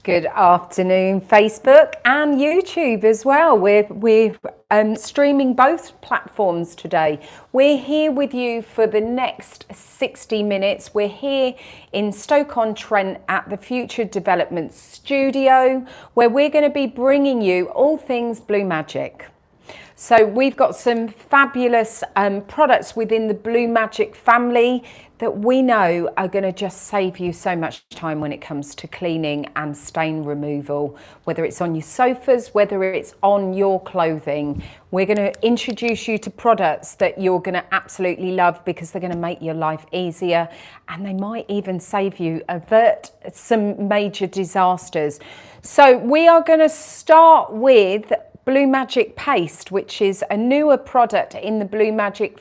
Good afternoon, Facebook and YouTube as well. We're streaming both platforms today. We're here with you for the next 60 minutes. We're here in Stoke-on-Trent at the Future Development Studio, where we're going to be bringing you all things BLUEMAGIC. So we've got some fabulous products within the BLUEMAGIC family that we know are going to just save you so much time when it comes to cleaning and stain removal, whether it's on your sofas, whether it's on your clothing. We're going to introduce you to products that you're going to absolutely love because they're going to make your life easier, and they might even save you, avert some major disasters. So we are going to start with BLUEMAGIC Paste, which is a newer product in the BLUEMAGIC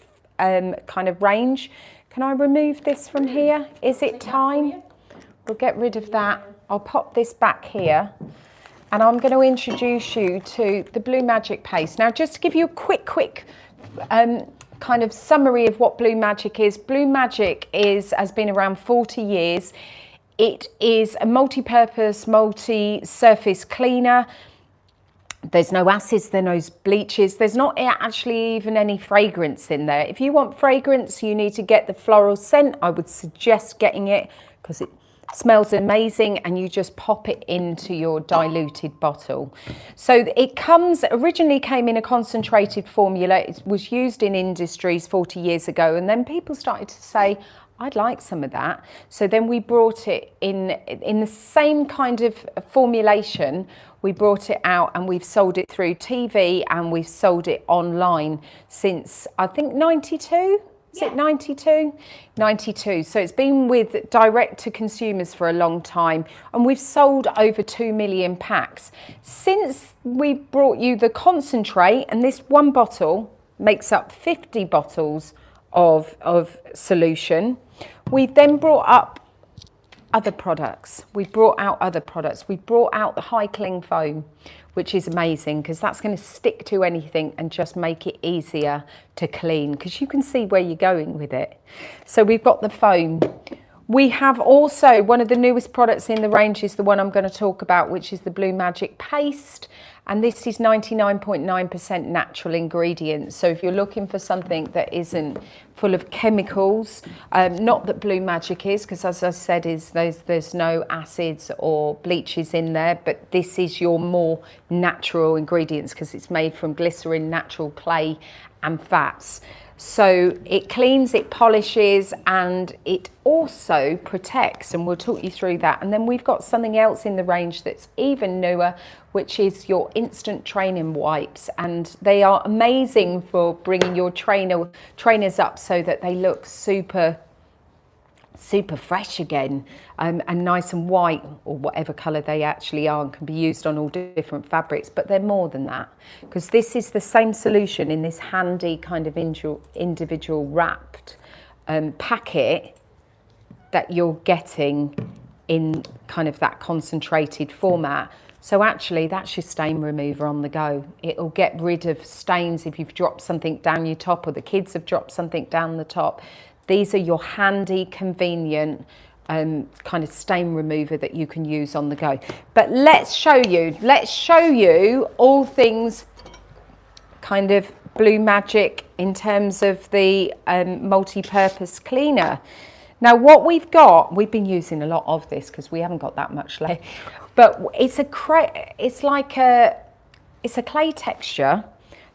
kind of range. Can I remove this from here? Is it time? We'll get rid of that. I'll pop this back here, and I'm going to introduce you to the BLUEMAGIC Paste. Now, just to give you a quick kind of summary of what BLUEMAGIC is. BLUEMAGIC has been around 40 years. It is a multi-purpose, multi-surface cleaner. There's no acids, there's no bleaches, there's not actually even any fragrance in there. If you want fragrance, you need to get the floral scent. I would suggest getting it because it smells amazing, and you just pop it into your diluted bottle. So it originally came in a concentrated formula. It was used in industries 40 years ago, and then people started to say, I'd like some of that. So then we brought it in the same kind of formulation. We brought it out and we've sold it through TV, and we've sold it online since, I think, 92? Is it 92? 92. So it's been with direct to consumers for a long time, and we've sold over 2 million packs. Since we brought you the concentrate, and this one bottle makes up 50 bottles of solution, we've then brought up other products. We brought out the high cling foam, which is amazing because that's going to stick to anything and just make it easier to clean, because you can see where you're going with it. So we've got the foam. We have also, one of the newest products in the range is the one I'm going to talk about, which is the BLUEMAGIC Paste. And this is 99.9% natural ingredients. So if you're looking for something that isn't full of chemicals, not that BLUEMAGIC is, because as I said, there's no acids or bleaches in there, but this is your more natural ingredients because it's made from glycerin, natural clay and fats. So it cleans, it polishes, and it also protects, and we'll talk you through that. And then we've got something else in the range that's even newer, which is your instant training wipes, and they are amazing for bringing your trainers up so that they look super fresh again, and nice and white, or whatever colour they actually are, and can be used on all different fabrics. But they're more than that, because this is the same solution in this handy kind of individual wrapped packet that you're getting in kind of that concentrated format. So actually that's your stain remover on the go. It'll get rid of stains if you've dropped something down your top, or the kids have dropped something down the top. These are your handy, convenient kind of stain remover that you can use on the go. But let's show you all things kind of BLUEMAGIC in terms of the multi-purpose cleaner. Now what we've been using a lot of this because we haven't got that much left, but it's a clay texture.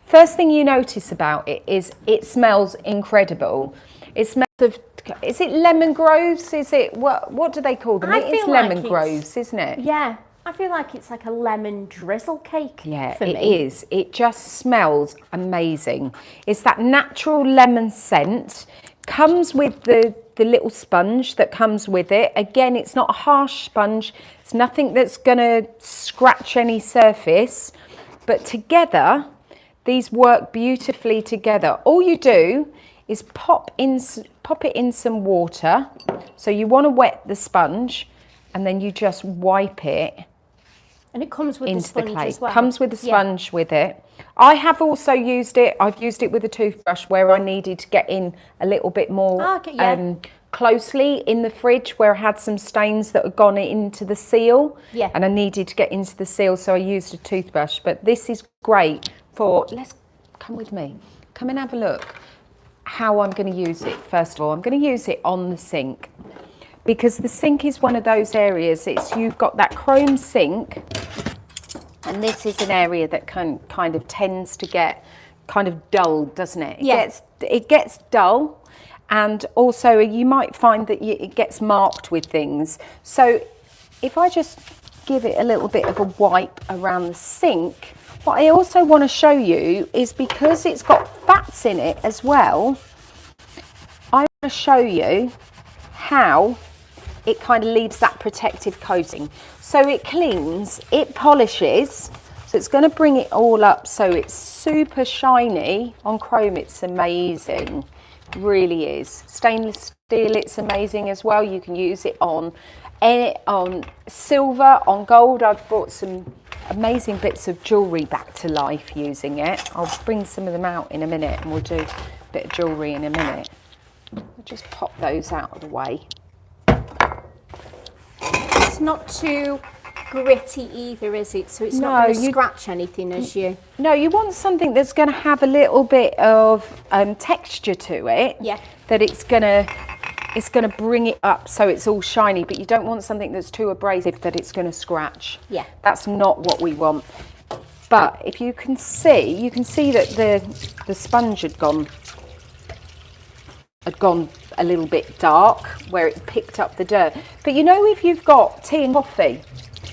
First thing you notice about it is it smells incredible. It smells of, is it lemon groves? Is it, what do they call them? It is lemon groves, isn't it? Yeah, I feel like it's like a lemon drizzle cake. Yeah, for it me. is. It just smells amazing. It's that natural lemon scent. Comes with the little sponge that comes with it. Again, it's not a harsh sponge. It's nothing that's going to scratch any surface. But together, these work beautifully together. All you do is pop it in some water. So you want to wet the sponge, and then you just wipe it. And it comes with the sponge as well. Comes with the sponge with it. I have also used it. I've used it with a toothbrush where I needed to get in a little bit more closely in the fridge where I had some stains that had gone into the seal. Yeah. And I needed to get into the seal, so I used a toothbrush. But this is great for, come with me. Come and have a look how I'm going to use it. First of all, I'm going to use it on the sink, because the sink is one of those areas, you've got that chrome sink, and this is an area that kind of tends to get kind of dull, doesn't it? It gets dull, and also you might find that it gets marked with things. So if I just give it a little bit of a wipe around the sink, what I also want to show you is, because it's got fats in it as well, I want to show you how it kind of leaves that protective coating. So it cleans, it polishes, so it's going to bring it all up so it's super shiny. On chrome it's amazing, really is. Stainless steel, it's amazing as well. You can use it on silver, on gold. I've brought some amazing bits of jewellery back to life using it. I'll bring some of them out in a minute and we'll do a bit of jewellery in a minute. I'll just pop those out of the way. It's not too gritty either, is it? So it's not going to scratch anything as you... No, you want something that's going to have a little bit of texture to it. Yeah. That it's going to bring it up so it's all shiny, but you don't want something that's too abrasive that it's going to scratch. Yeah. That's not what we want. But if you can see that the sponge had gone a little bit dark where it picked up the dirt. But you know, if you've got tea and coffee,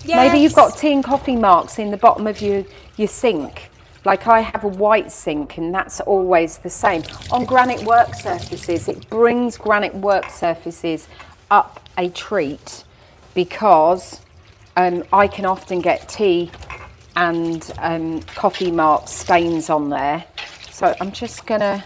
maybe you've got tea and coffee marks in the bottom of your sink. Like I have a white sink, and that's always the same. On granite work surfaces, it brings granite work surfaces up a treat, because I can often get tea and coffee mark stains on there. So I'm just gonna,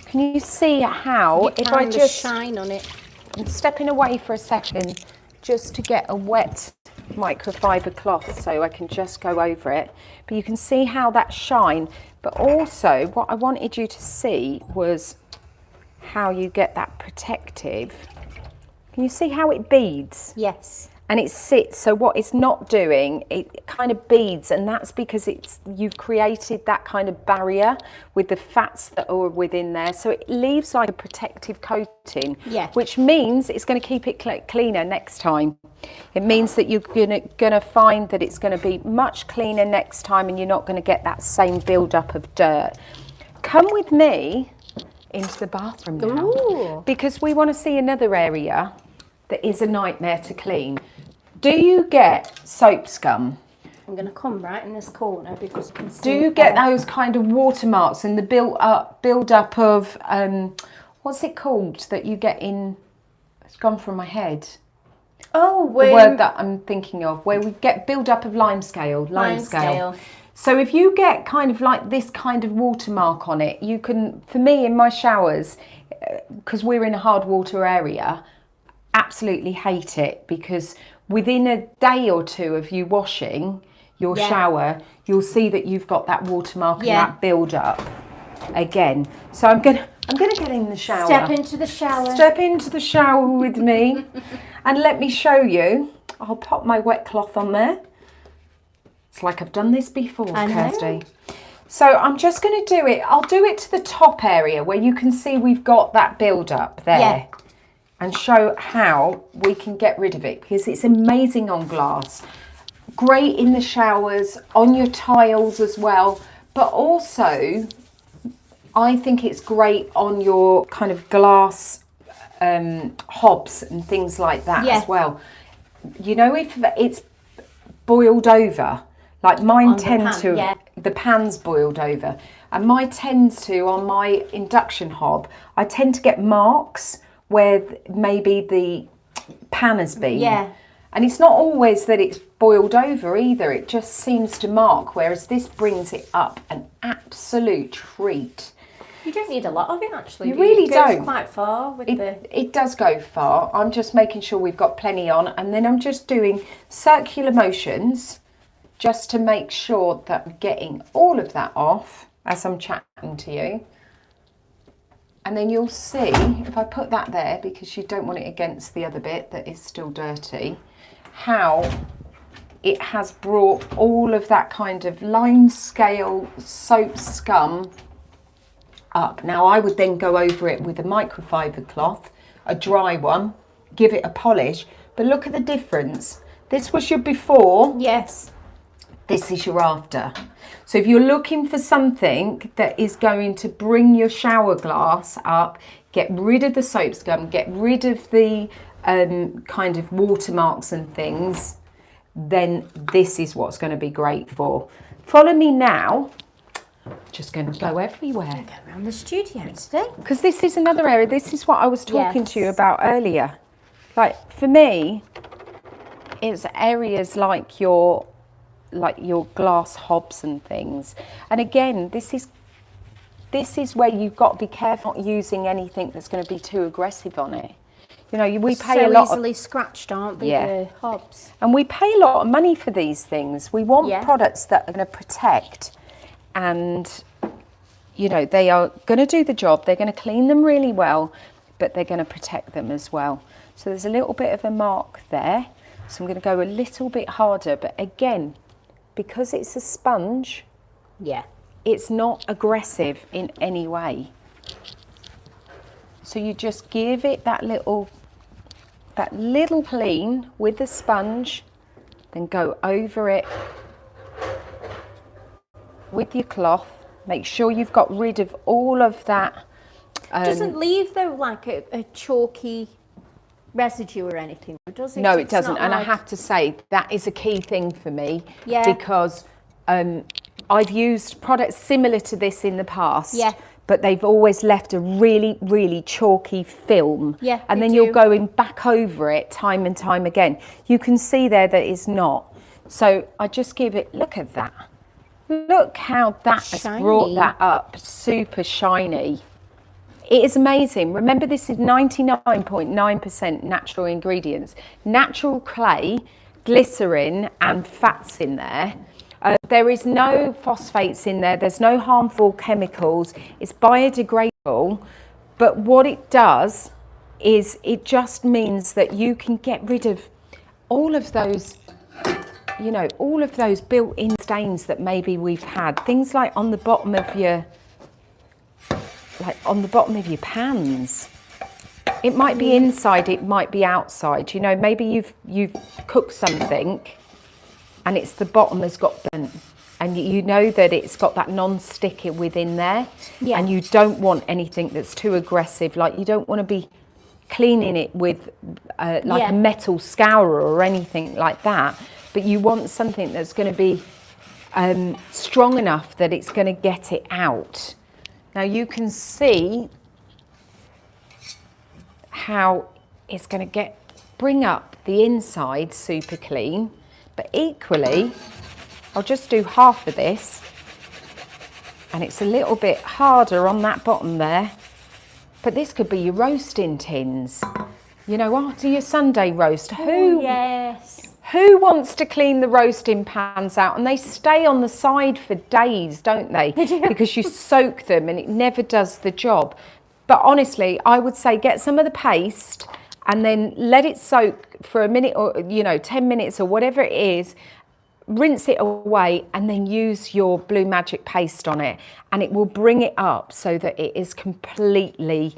can you see how, if I just shine on it? I'm stepping away for a second just to get a wet microfiber cloth so I can just go over it. But you can see how that shine. But also what I wanted you to see was how you get that protective. Can you see how it beads? Yes. And it sits, so what it's not doing, it kind of beads, and that's because you've created that kind of barrier with the fats that are within there, so it leaves like a protective coating, which means it's going to keep it cleaner next time. It means that you're gonna find that it's going to be much cleaner next time, and you're not going to get that same build-up of dirt. Come with me into the bathroom now, because we want to see another area that is a nightmare to clean. Do you get soap scum? I'm going to come right in this corner because you can see. Do you get those kind of watermarks and the build up of what's it called that you get in? It's gone from my head. Oh, the word that I'm thinking of, where we get build up of limescale. So if you get kind of like this kind of watermark on it, you can, for me in my showers, because we're in a hard water area, absolutely hate it, because within a day or two of you washing your shower, you'll see that you've got that watermark and that build up again. So I'm gonna get in the shower. Step into the shower. Step into the shower with me, and let me show you. I'll pop my wet cloth on there. It's like I've done this before, Kirsty. So I'm just going to do it. I'll do it to the top area where you can see we've got that build up there. Yeah. And show how we can get rid of it, because it's amazing on glass, great in the showers, on your tiles as well, but also I think it's great on your kind of glass hobs and things like that as well. You know, if it's boiled over, like mine tend to, the pan's boiled over, and mine tends to, on my induction hob, I tend to get marks where maybe the pan has been. Yeah. And it's not always that it's boiled over either. It just seems to mark, whereas this brings it up an absolute treat. You don't need a lot of it, actually. You really don't. It goes quite far with It does go far. I'm just making sure we've got plenty on, and then I'm just doing circular motions just to make sure that I'm getting all of that off as I'm chatting to you. And then you'll see, if I put that there, because you don't want it against the other bit that is still dirty, how it has brought all of that kind of line scale soap scum up. Now I would then go over it with a microfiber cloth, a dry one, give it a polish, but look at the difference. This was your before. Yes. This is your after. So if you're looking for something that is going to bring your shower glass up, get rid of the soap scum, get rid of the kind of watermarks and things, then this is what's going to be great for. Follow me now. Just going to go everywhere. Go around the studio today. Because this is another area. This is what I was talking to you about earlier. Like for me, it's areas like your glass hobs and things. And again, this is where you've got to be careful not using anything that's going to be too aggressive on it. You know, we pay so a lot easily scratched, aren't they, the hobs? And we pay a lot of money for these things. We want products that are going to protect, and you know, they are going to do the job. They're going to clean them really well, but they're going to protect them as well. So there's a little bit of a mark there. So I'm going to go a little bit harder, but again, because it's a sponge, it's not aggressive in any way. So you just give it that little clean with the sponge, then go over it with your cloth. Make sure you've got rid of all of that. Doesn't leave though like a chalky residue or anything, does it? No, it doesn't. And I have to say that is a key thing for me, because I've used products similar to this in the past, but they've always left a really, really chalky film. And then you're going back over it time and time again. You can see there that it's not. So I just give it, look at that. Look how that has brought that up, super shiny. It is amazing. Remember, this is 99.9% natural ingredients. Natural clay, glycerin and fats in there. There is no phosphates in there. There's no harmful chemicals. It's biodegradable. But what it does is it just means that you can get rid of all of those, you know, all of those built-in stains that maybe we've had. Things like on the bottom of your pans. It might be inside, it might be outside. You know, maybe you've cooked something and it's the bottom has got burnt, and you know that it's got that non-stick within there, and you don't want anything that's too aggressive. Like you don't want to be cleaning it with like a metal scourer or anything like that, but you want something that's going to be strong enough that it's going to get it out. Now you can see how it's going to bring up the inside super clean, but equally I'll just do half of this, and it's a little bit harder on that bottom there, but this could be your roasting tins, you know, after your Sunday roast. Who wants to clean the roasting pans out? And they stay on the side for days, don't they? Because you soak them and it never does the job. But honestly, I would say get some of the paste and then let it soak for a minute, or 10 minutes or whatever it is. Rinse it away and then use your BLUEMAGIC paste on it, and it will bring it up so that it is completely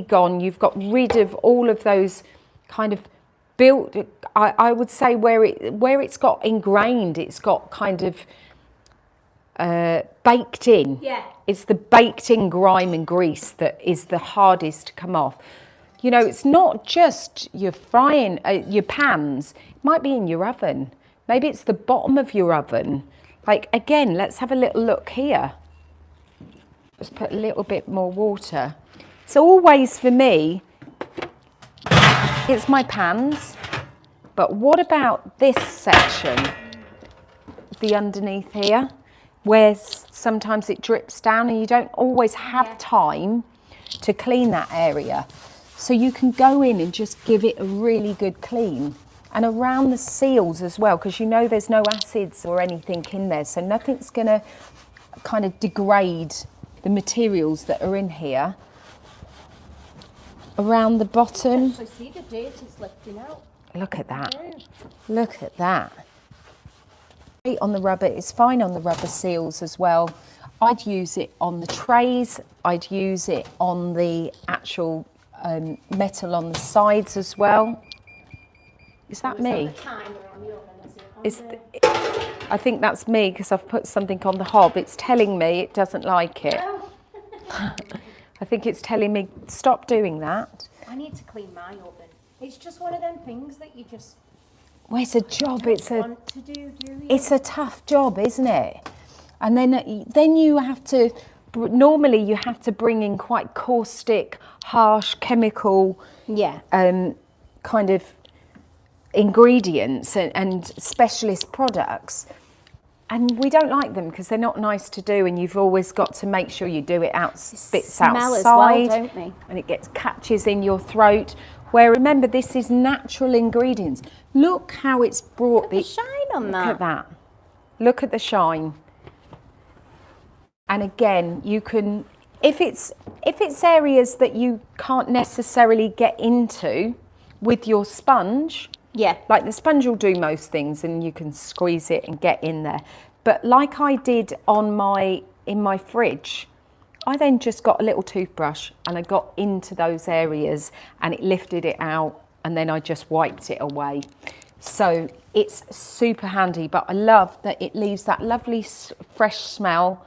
gone. You've got rid of all of those kind of built, I would say where it's got ingrained, it's got kind of baked in. It's the baked in grime and grease that is the hardest to come off. You know, it's not just your frying, your pans. It might be in your oven. Maybe it's the bottom of your oven. Like, again, let's have a little look here. Just put a little bit more water. So always for me, it's my pans. But what about this section, the underneath here, where sometimes it drips down and you don't always have time to clean that area. So you can go in and just give it a really good clean. And around the seals as well, because you know there's no acids or anything in there, so nothing's going to kind of degrade the materials that are in here. Around the bottom. I see the dirt is lifting out. Look at that. Look at that. On the rubber, it's fine on the rubber seals as well. I'd use it on the trays. I'd use it on the actual metal on the sides as well. Is that me? I think that's me because I've put something on the hob. It's telling me it doesn't like it. I think it's telling me stop doing that. I need to clean my oven. It's just one of them things that you just. Well, it's a job. Do it's a tough job, isn't it? And then you have to. Normally, you have to bring in quite caustic, harsh, chemical. Yeah. Kind of ingredients and specialist products. And we don't like them because they're not nice to do, and you've always got to make sure you do it spits outside, as well, don't they? And it catches in your throat. Where remember, this is natural ingredients. Look how it's brought the shine on that. Look at that. Look at the shine. And again, you can, if it's areas that you can't necessarily get into with your sponge. Yeah. Like the sponge will do most things and you can squeeze it and get in there. But like I did in my fridge, I then just got a little toothbrush and I got into those areas and it lifted it out, and then I just wiped it away. So it's super handy, but I love that it leaves that lovely fresh smell,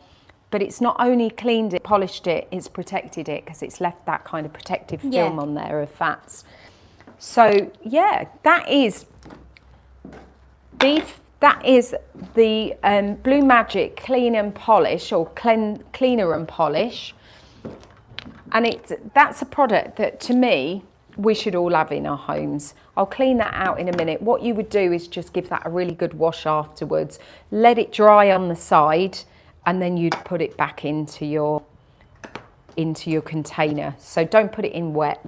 but it's not only cleaned it, polished it, it's protected it because it's left that kind of protective film on there of fats. So yeah, that is the BLUEMAGIC Clean and Polish, or Cleaner and Polish, and that's a product that to me we should all have in our homes. I'll clean that out in a minute. What you would do is just give that a really good wash afterwards, let it dry on the side, and then you'd put it back into your container. So don't put it in wet,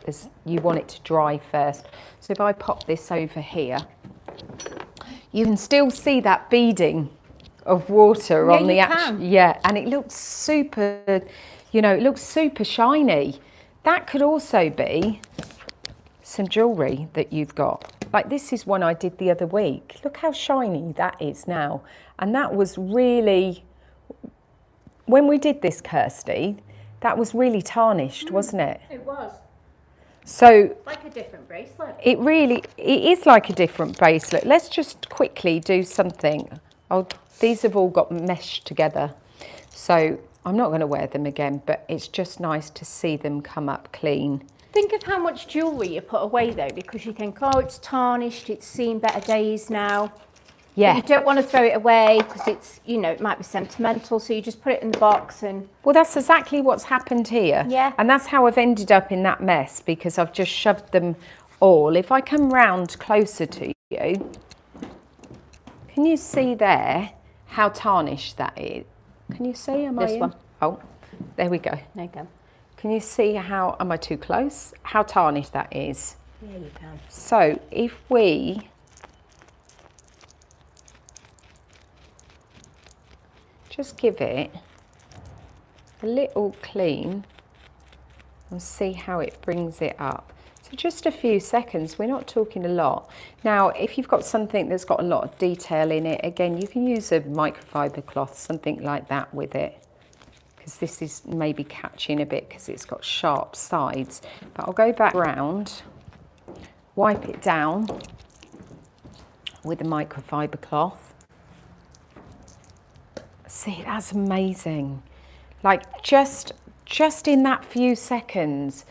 as you want it to dry first. So if I pop this over here, you can still see that beading of water on the actual, and it looks super, it looks super shiny. That could also be some jewellery that you've got. Like this is one I did the other week. Look how shiny that is now. And that was really, when we did this, Kirsty, that was really tarnished, wasn't it? It was. So like a different bracelet. It is like a different bracelet. Let's just quickly do something. These have all got meshed together. So I'm not going to wear them again, but it's just nice to see them come up clean. Think of how much jewellery you put away though, because you think, oh, it's tarnished, it's seen better days now. Yeah. But you don't want to throw it away because it's, it might be sentimental, so you just put it in the box and... Well, that's exactly what's happened here. Yeah. And that's how I've ended up in that mess, because I've just shoved them all. If I come round closer to you, can you see there how tarnished that is? Can you see? This one. Oh, there we go. There you go. Can you see how, am I too close? How tarnished that is? Yeah, you can. So if we just give it a little clean and see how it brings it up. So just a few seconds, we're not talking a lot. Now, if you've got something that's got a lot of detail in it, again, you can use a microfiber cloth, something like that with it, because this is maybe catching a bit because it's got sharp sides. But I'll go back round, wipe it down with a microfiber cloth. See, that's amazing. Like just in that few seconds,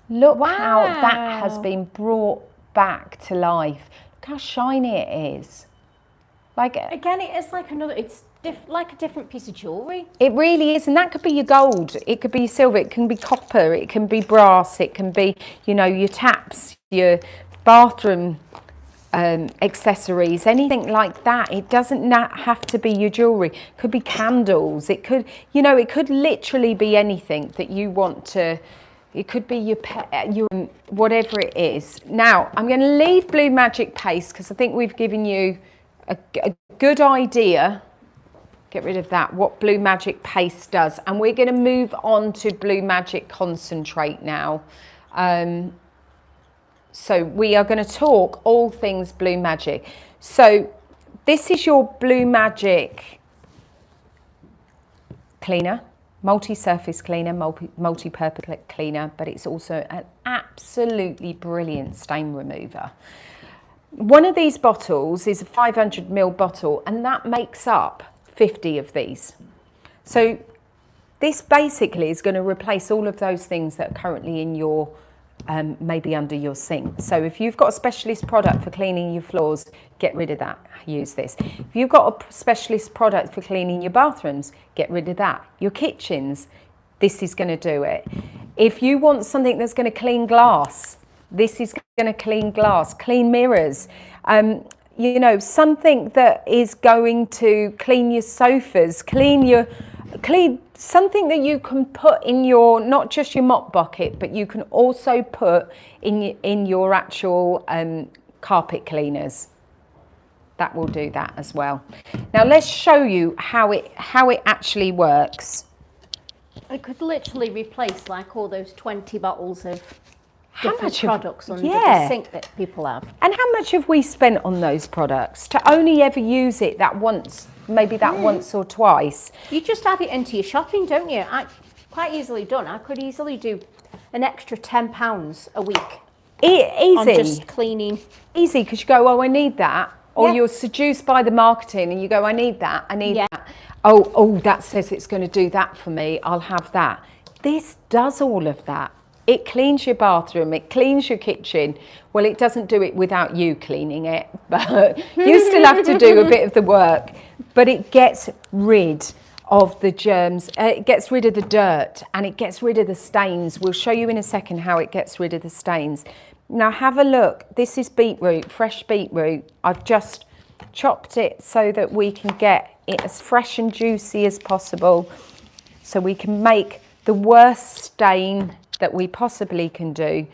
look how that has been brought back to life. Look how shiny it is. Like again, it is like another, it's like a different piece of jewellery. It really is, and that could be your gold, it could be your silver, it can be copper, it can be brass, it can be, your taps, your bathroom accessories, anything like that. It doesn't have to be your jewellery. It could be candles. It could, it could literally be anything that you want to. It could be your pet, your whatever it is. Now I'm going to leave BLUEMAGIC paste because I think we've given you a good idea. get rid of that, what BLUEMAGIC paste does. And we're going to move on to BLUEMAGIC concentrate now. So we are going to talk all things BLUEMAGIC. So this is your BLUEMAGIC cleaner, multi-surface cleaner, multi-purpose cleaner, but it's also an absolutely brilliant stain remover. One of these bottles is a 500 ml bottle, and that makes up 50 of these. So this basically is going to replace all of those things that are currently in your, maybe under your sink. So if you've got a specialist product for cleaning your floors, get rid of that, use this. If you've got a specialist product for cleaning your bathrooms, get rid of that. Your kitchens, this is going to do it. If you want something that's going to clean glass, this is going to clean glass, clean mirrors, you know, something that is going to clean your sofas, clean something that you can put in your, not just your mop bucket, but you can also put in your actual carpet cleaners. That will do that as well. Now let's show you how it actually works. It could literally replace like all those 20 bottles of different products under the sink that people have. And how much have we spent on those products to only ever use it that once, maybe that once or twice? You just add it into your shopping, don't you? Quite easily done. I could easily do an extra £10 a week. Easy. On just cleaning. Easy, because you go, oh, I need that. Or you're seduced by the marketing and you go, I need that, I need that. Oh, that says it's going to do that for me, I'll have that. This does all of that. It cleans your bathroom, it cleans your kitchen. Well, it doesn't do it without you cleaning it, but you still have to do a bit of the work. But it gets rid of the germs, it gets rid of the dirt, and it gets rid of the stains. We'll show you in a second how it gets rid of the stains. Now have a look. This is beetroot, fresh beetroot. I've just chopped it so that we can get it as fresh and juicy as possible, so we can make the worst stain that we possibly can do.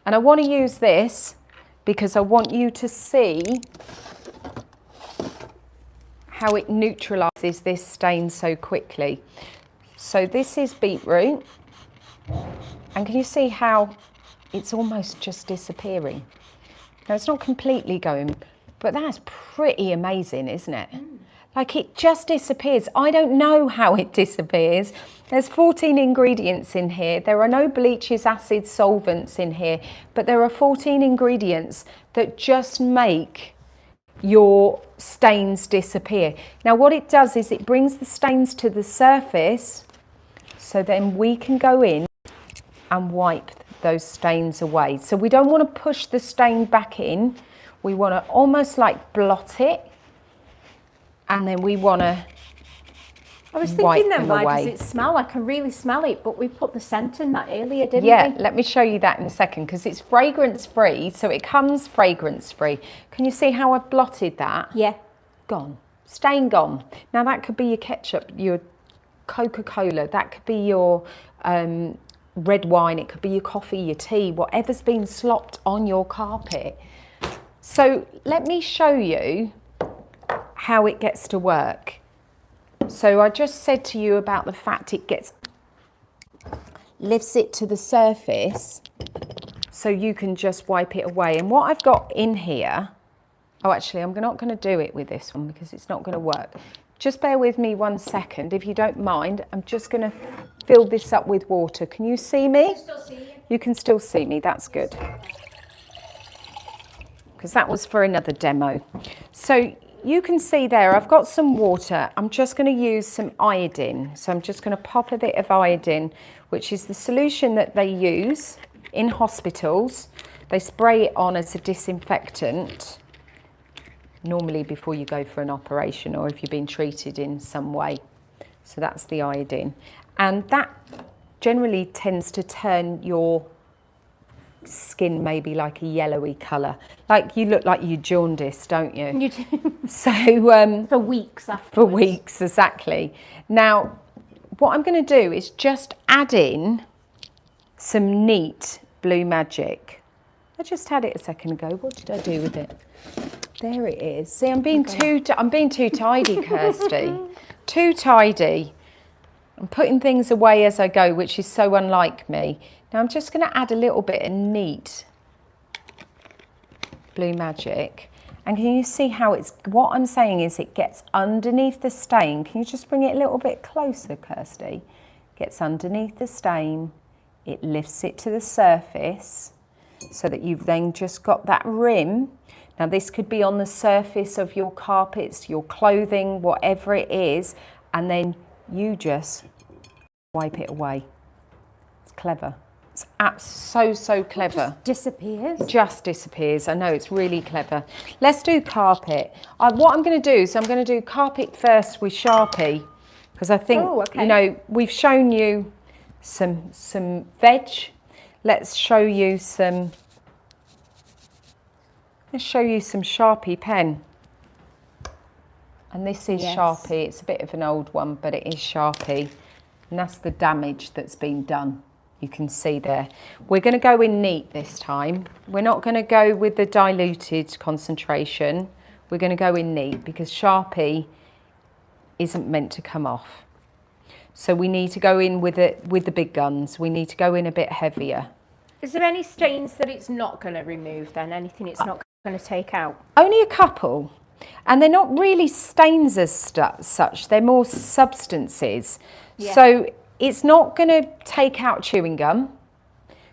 And I want to use this because I want you to see how it neutralizes this stain so quickly. So this is beetroot, and can you see how it's almost just disappearing? Now it's not completely going, but that's pretty amazing, isn't it? Like it just disappears. I don't know how it disappears. There's 14 ingredients in here. There are no bleaches, acids, solvents in here, but there are 14 ingredients that just make your stains disappear. Now what it does is it brings the stains to the surface, so then we can go in and wipe those stains away. So we don't want to push the stain back in. We want to almost like blot it, and then we want to I was thinking then, why does it smell? I can really smell it, but we put the scent in that earlier, didn't we? Yeah, let me show you that in a second, because it's fragrance free, so it comes fragrance free. Can you see how I've blotted that? Yeah. Gone. Stain gone. Now that could be your ketchup, your Coca-Cola, that could be your red wine, it could be your coffee, your tea, whatever's been slopped on your carpet. So let me show you how it gets to work. So I just said to you about the fact it lifts it to the surface, so you can just wipe it away. And what I've got in here, oh actually I'm not going to do it with this one because it's not going to work. Just bear with me 1 second if you don't mind. I'm just going to fill this up with water. Can you see me? I can still see you. You can still see me, that's good. Because that was for another demo. So you can see there, I've got some water. I'm just going to use some iodine. So I'm just going to pop a bit of iodine, which is the solution that they use in hospitals. They spray it on as a disinfectant, normally before you go for an operation or if you've been treated in some way. So that's the iodine. And that generally tends to turn your skin maybe like a yellowy colour. Like you look like you're jaundiced, don't you? You do. So for weeks afterwards. For weeks, exactly. Now, what I'm going to do is just add in some neat BLUEMAGIC. I just had it a second ago. What did I do with it? There it is. See, I'm being too tidy, Kirsty. too tidy. I'm putting things away as I go, which is so unlike me. Now I'm just going to add a little bit of neat BLUEMAGIC. And can you see how it's, what I'm saying is it gets underneath the stain. Can you just bring it a little bit closer, Kirsty? Gets underneath the stain, it lifts it to the surface so that you've then just got that rim. Now this could be on the surface of your carpets, your clothing, whatever it is, and then you just wipe it away. It's clever. It's so clever. It just disappears. Just disappears. I know, it's really clever. Let's do carpet. What I'm going to do is I'm going to do carpet first with Sharpie, because I think, you know, we've shown you some veg. Let's show you some. Let's show you some Sharpie pen. And this is Sharpie. It's a bit of an old one, but it is Sharpie. And that's the damage that's been done. You can see there. We're going to go in neat this time. We're not going to go with the diluted concentration. We're going to go in neat because Sharpie isn't meant to come off. So we need to go in with it with the big guns. We need to go in a bit heavier. Is there any stains that it's not going to remove then? Anything it's not going to take out? Only a couple. And they're not really stains as such. They're more substances. Yeah. So it's not going to take out chewing gum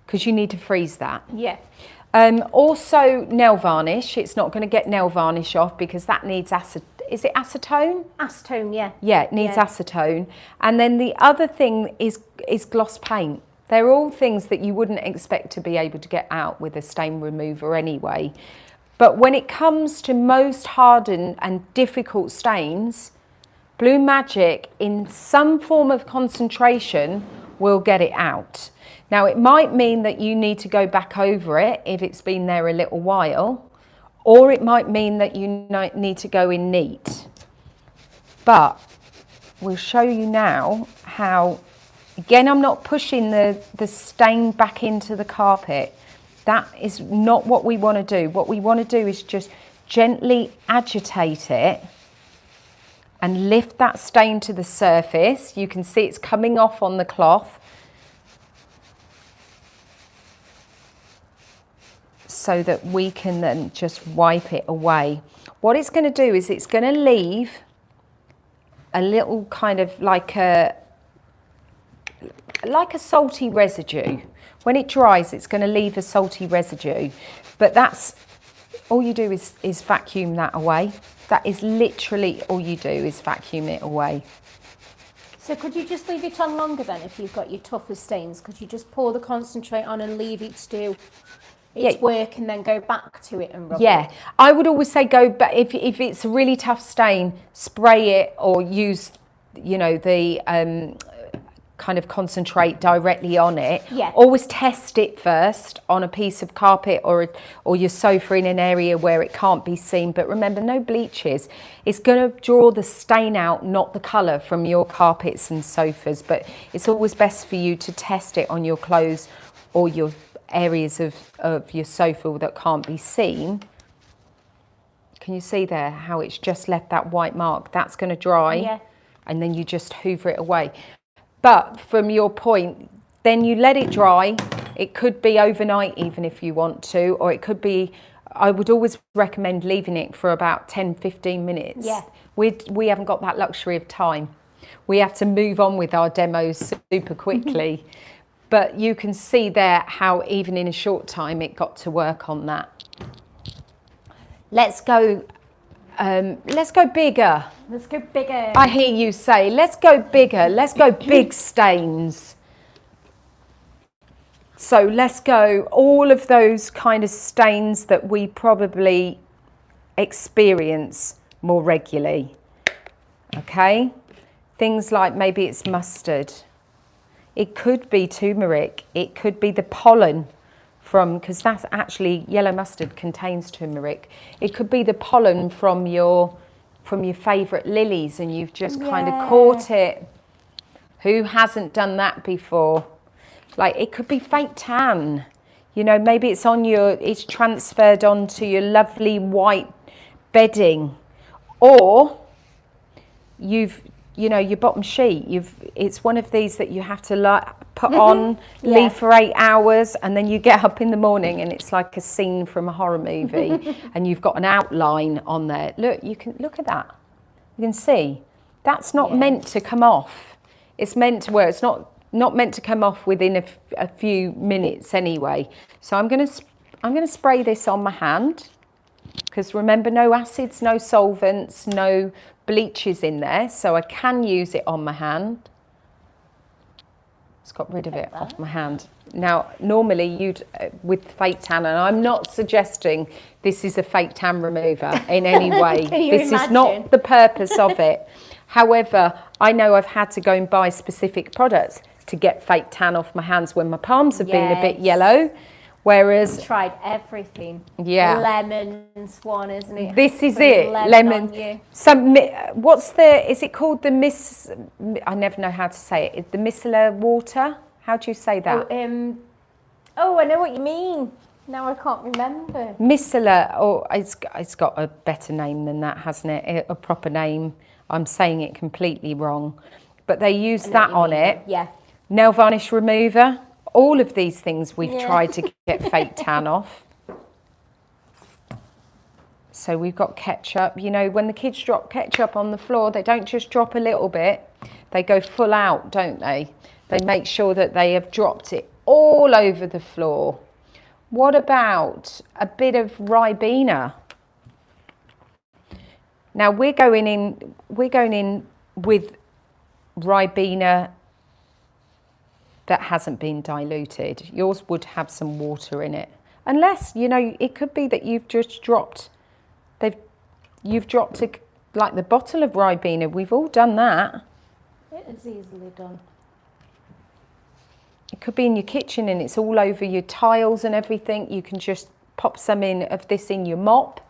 because you need to freeze that. Yeah. Also nail varnish. It's not going to get nail varnish off because that needs is it acetone? Acetone, yeah. Yeah, it needs acetone. And then the other thing is gloss paint. They're all things that you wouldn't expect to be able to get out with a stain remover anyway. But when it comes to most hardened and difficult stains, BLUEMAGIC in some form of concentration will get it out. Now it might mean that you need to go back over it if it's been there a little while, or it might mean that you need to go in neat. But we'll show you now how, again, I'm not pushing the stain back into the carpet. That is not what we want to do. What we want to do is just gently agitate it and lift that stain to the surface. You can see it's coming off on the cloth. So that we can then just wipe it away. What it's going to do is it's going to leave a little kind of like a salty residue. When it dries, it's going to leave a salty residue. But that's all you do is vacuum that away. That is literally all you do is vacuum it away. So could you just leave it on longer then if you've got your tougher stains? Could you just pour the concentrate on and leave it to do its work and then go back to it and rub it? I would always say go back. If it's a really tough stain, spray it or use, you know, the kind of concentrate directly on it. Yeah. Always test it first on a piece of carpet or your sofa in an area where it can't be seen. But remember, no bleaches. It's going to draw the stain out, not the colour from your carpets and sofas. But it's always best for you to test it on your clothes or your areas of your sofa that can't be seen. Can you see there how it's just left that white mark? That's going to dry, and then you just hoover it away. But from your point, then you let it dry. It could be overnight even if you want to, or it could be, I would always recommend leaving it for about 10-15 minutes. Yeah. We haven't got that luxury of time. We have to move on with our demos super quickly. But you can see there how even in a short time it got to work on that. Let's go bigger. Let's go bigger. I hear you say, let's go bigger. Let's go big stains. So let's go all of those kind of stains that we probably experience more regularly. Okay? Things like maybe it's mustard. It could be turmeric. It could be the pollen from, because that's actually, yellow mustard contains turmeric. It could be the pollen from your favourite lilies and you've just kind of caught it. Who hasn't done that before? Like it could be fake tan. You know, maybe it's transferred onto your lovely white bedding. Or you've you know, your bottom sheet, it's one of these that you have to put on, leave for 8 hours, and then you get up in the morning and it's like a scene from a horror movie and you've got an outline on there. Look, you can look at that. You can see that's not meant to come off. It's meant to, well, it's not meant to come off within a few minutes anyway. So I'm going to spray this on my hand, because remember, no acids, no solvents, no bleaches in there, so I can use it on my hand. Just got rid of it off my hand. Now, normally you'd, with fake tan, and I'm not suggesting this is a fake tan remover in any way. This is not the purpose of it. However, I know I've had to go and buy specific products to get fake tan off my hands when my palms have been a bit yellow. Whereas I've tried everything. Yeah. Lemon's one, isn't it? This is it. Lemon. Some, what's the, is it called the I never know how to say it. The micellar water? How do you say that? Oh, I know what you mean. Now I can't remember. Micellar, or it's got a better name than that, hasn't it? A proper name. I'm saying it completely wrong. But they use that on it. Yeah. Nail varnish remover. All of these things we've tried to get fake tan off. So we've got ketchup. You know, when the kids drop ketchup on the floor, they don't just drop a little bit. They go full out, don't they? They make sure that they have dropped it all over the floor. What about a bit of Ribena? Now we're going in with Ribena that hasn't been diluted. Yours would have some water in it. Unless, you know, it could be that you've just dropped, you've dropped like the bottle of Ribena. We've all done that. It is easily done. It could be in your kitchen and it's all over your tiles and everything. You can just pop some of this in your mop.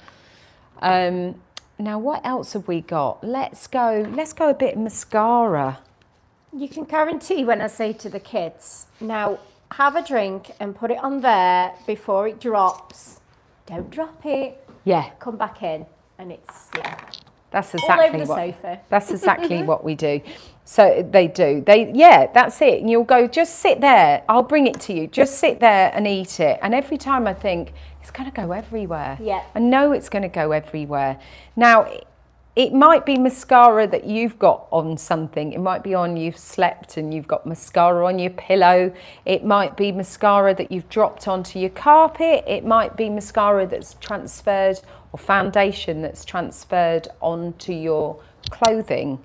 Now what else have we got? Let's go a bit mascara. You can guarantee when I say to the kids, now have a drink and put it on there before it drops. Don't drop it. Yeah. Come back in and it's, That's exactly all over the sofa. That's exactly what we do. So they do. That's it. And you'll go, just sit there. I'll bring it to you. Just sit there and eat it. And every time I think, it's going to go everywhere. Yeah. I know it's going to go everywhere. Now, it might be mascara that you've got on something. It might be on, you've slept and you've got mascara on your pillow. It might be mascara that you've dropped onto your carpet. It might be mascara that's transferred, or foundation that's transferred onto your clothing.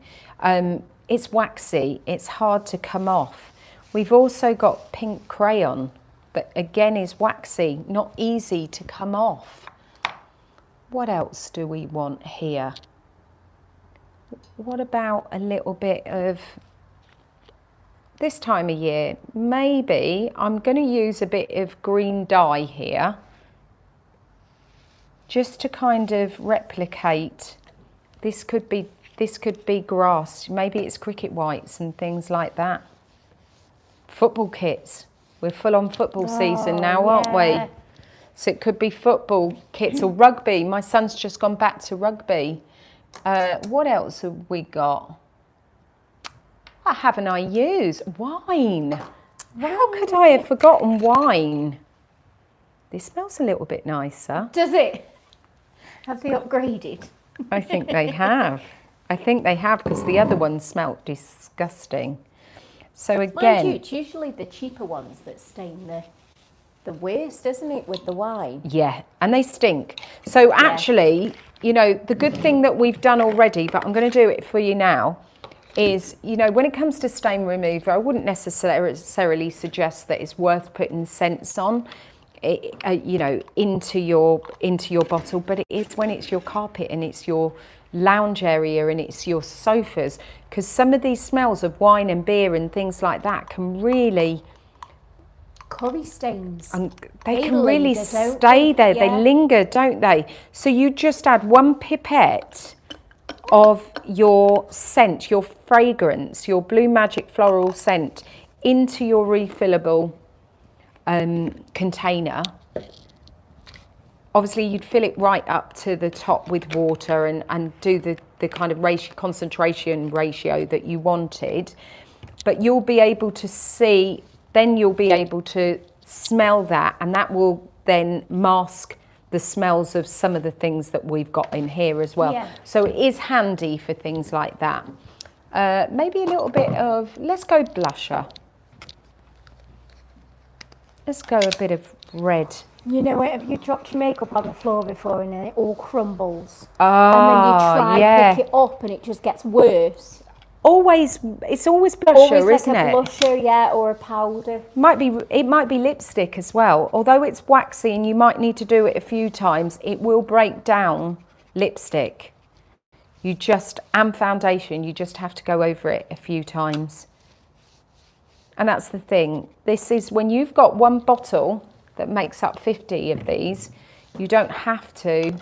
It's waxy, it's hard to come off. We've also got pink crayon that again is waxy, not easy to come off. What else do we want here? What about a little bit of, this time of year, maybe I'm going to use a bit of green dye here, just to kind of replicate. This could be grass, maybe it's cricket whites and things like that. Football kits, we're full on football season now, aren't we? So it could be football kits or rugby. My son's just gone back to rugby. What else have we got? What haven't I used? Wine. How could I have forgotten wine? This smells a little bit nicer. Does it? Have they upgraded? I think they have. I think they have, because the other one smelt disgusting. So again, Mind you, it's usually the cheaper ones that stain the worst, isn't it, with the wine? Yeah, and they stink. So actually, you know, the good thing that we've done already, but I'm going to do it for you now, is, you know, when it comes to stain remover, I wouldn't necessarily suggest that it's worth putting scents on, you know, into your bottle, but it is when it's your carpet and it's your lounge area and it's your sofas, because some of these smells of wine and beer and things like that can really, curry stains, they can really stay there. They linger, don't they? So you just add 1 pipette of your scent, your fragrance, your BLUEMAGIC floral scent into your refillable container. obviously you'd fill it right up to the top with water and do the kind of concentration ratio that you wanted. But you'll be able to see, then you'll be able to smell that, and that will then mask the smells of some of the things that we've got in here as well. Yeah. So it is handy for things like that. Maybe a little bit of, let's go blusher. Let's go a bit of red. You know, have you dropped your makeup on the floor before and then it all crumbles? Oh, and then you try yeah. pick it up and it just gets worse. It's always blusher, Always like isn't a it? blusher, yeah, or a powder. It might be lipstick as well. Although it's waxy and you might need to do it a few times, it will break down lipstick. And foundation, you just have to go over it a few times. And that's the thing. This is when you've got one bottle that makes up 50 of these, you don't have to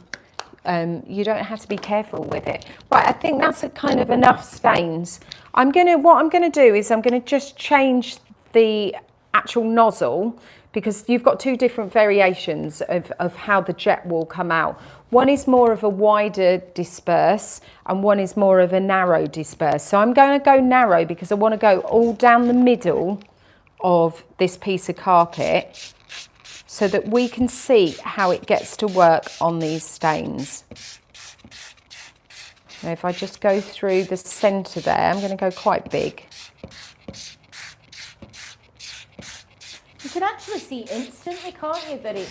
be careful with it. Right, I think that's a kind of enough stains. What I'm gonna do is I'm gonna just change the actual nozzle, because you've got two different variations of how the jet will come out. One is more of a wider disperse and one is more of a narrow disperse. So I'm going to go narrow because I want to go all down the middle of this piece of carpet so that we can see how it gets to work on these stains. Now if I just go through the centre there, I'm going to go quite big. You can actually see instantly, can't you, that it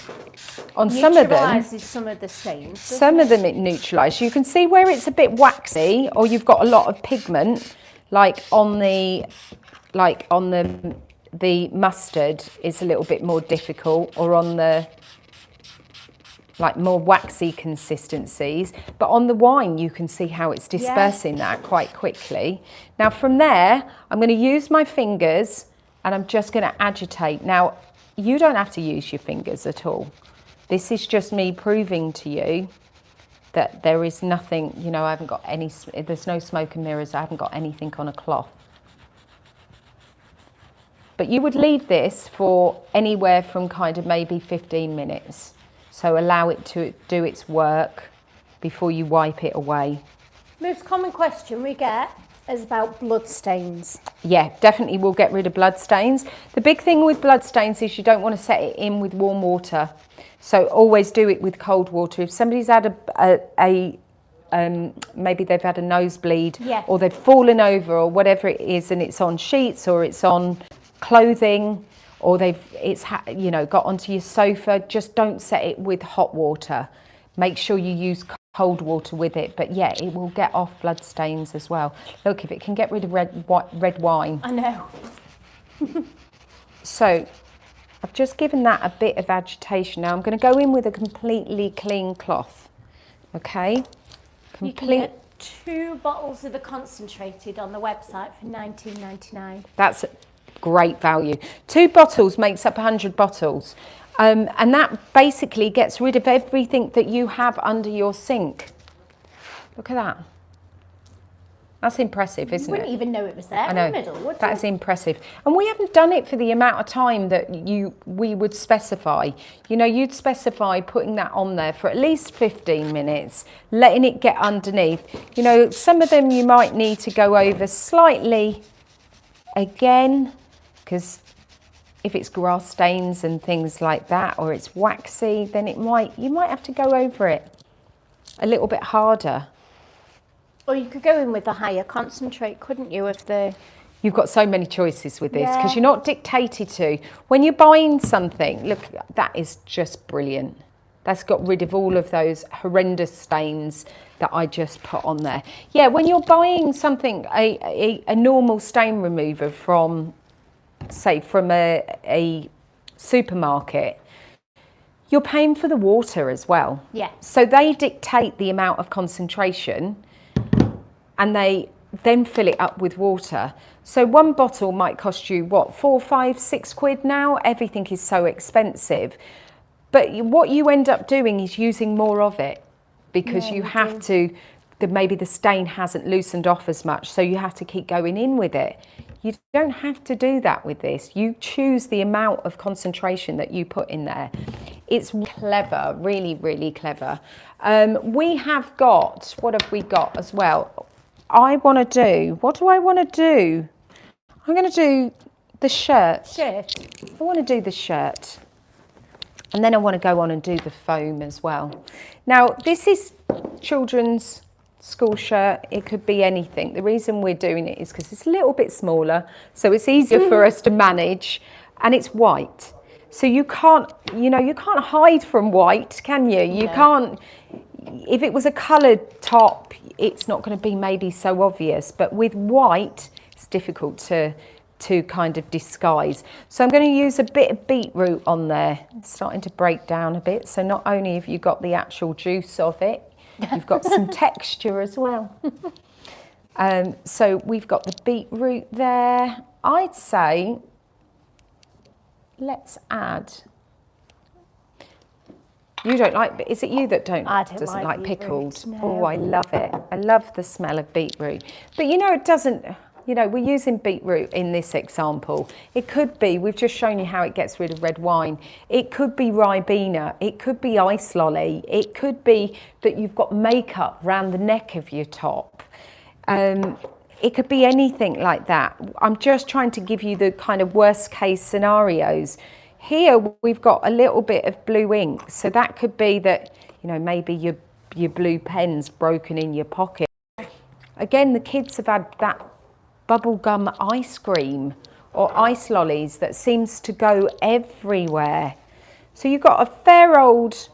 on some of them, neutralises some of the stains. Some of them it neutralises. You can see where it's a bit waxy or you've got a lot of pigment, like on the mustard is a little bit more difficult, or on the like more waxy consistencies. But on the wine, you can see how it's dispersing that quite quickly. Now from there, I'm going to use my fingers and I'm just going to agitate. Now, you don't have to use your fingers at all. This is just me proving to you that there is nothing, you know, I haven't got any, there's no smoke and mirrors, I haven't got anything on a cloth. But you would leave this for anywhere from kind of maybe 15 minutes. So allow it to do its work before you wipe it away. Most common question we get is about blood stains. Yeah, definitely we'll get rid of blood stains. The big thing with blood stains is you don't want to set it in with warm water. So always do it with cold water. If somebody's had maybe they've had a nosebleed, or they've fallen over or whatever it is, and it's on sheets or it's on clothing, or got onto your sofa, just don't set it with hot water. Make sure you use cold water with it, but yeah, it will get off blood stains as well. Look, if it can get rid of red wine. I know. So I've just given that a bit of agitation. Now I'm going to go in with a completely clean cloth. Okay? You can get 2 bottles of the concentrated on the website for $19.99. That's great value. 2 bottles makes up 100 bottles. And that basically gets rid of everything that you have under your sink. Look at that. That's impressive, isn't it? You wouldn't even know it was there in the middle, would you? That's impressive. And we haven't done it for the amount of time that we would specify. You know, you'd specify putting that on there for at least 15 minutes, letting it get underneath. You know, some of them you might need to go over slightly again, because if it's grass stains and things like that, or it's waxy, then you might have to go over it a little bit harder. Or you could go in with a higher concentrate, couldn't you? You've got so many choices with this, because you're not dictated to. When you're buying something, look, that is just brilliant. That's got rid of all of those horrendous stains that I just put on there. Yeah, when you're buying something, a normal stain remover from, say, from a supermarket, you're paying for the water as well. Yeah. So they dictate the amount of concentration and they then fill it up with water. So one bottle might cost you, what, 4, 5, 6 quid now? Everything is so expensive. But what you end up doing is using more of it, because you have to, maybe the stain hasn't loosened off as much, so you have to keep going in with it. You don't have to do that with this. You choose the amount of concentration that you put in there. It's clever, really, really clever. We have got, what have we got as well? What do I want to do? I'm going to do the shirt. I want to do the shirt. And then I want to go on and do the foam as well. Now, this is children's school shirt. It could be anything. The reason we're doing it is because it's a little bit smaller, so it's easier for us to manage, and it's white. So you can't hide from white, can you? You can't, if it was a coloured top, it's not going to be maybe so obvious, but with white, it's difficult to kind of disguise. So I'm going to use a bit of beetroot on there. It's starting to break down a bit. So not only have you got the actual juice of it, you've got some texture as well. So we've got the beetroot there. I'd say let's add. You don't like, is it you that doesn't like pickled? No. Oh, I love it. I love the smell of beetroot. But you know, it doesn't, you know, we're using beetroot in this example. It could be, we've just shown you how it gets rid of red wine. It could be Ribena. It could be ice lolly. It could be that you've got makeup round the neck of your top. It could be anything like that. I'm just trying to give you the kind of worst case scenarios. Here we've got a little bit of blue ink. So that could be that, you know, maybe your blue pen's broken in your pocket. Again, the kids have had that bubblegum ice cream or ice lollies that seems to go everywhere. So you've got a fair old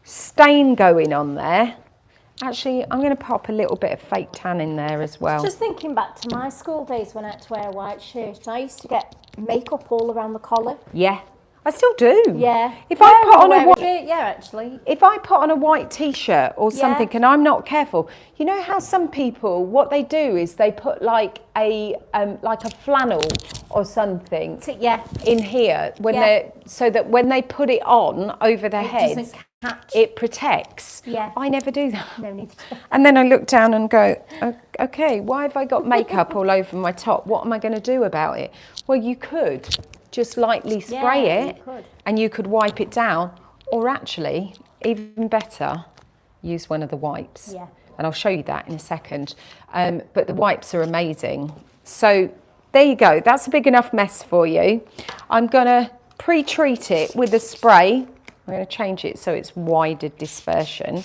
stain going on there. Actually, I'm going to pop a little bit of fake tan in there as well. Just thinking back to my school days when I had to wear a white shirt, I used to get makeup all around the collar. Yeah, I still do. Yeah. If I put on a white shirt, yeah, actually. If I put on a white t-shirt or something and I'm not careful, you know how some people, what they do is they put like a flannel or something in here when they're, so that when they put it on over their heads, it protects. Yeah. I never do that. No need to. And then I look down and go, okay, why have I got makeup all over my top? What am I going to do about it? Well, you could just lightly spray it and you could wipe it down, or actually, even better, use one of the wipes. Yeah. And I'll show you that in a second. But the wipes are amazing. So there you go. That's a big enough mess for you. I'm going to pre-treat it with a spray. I'm going to change it so it's wider dispersion.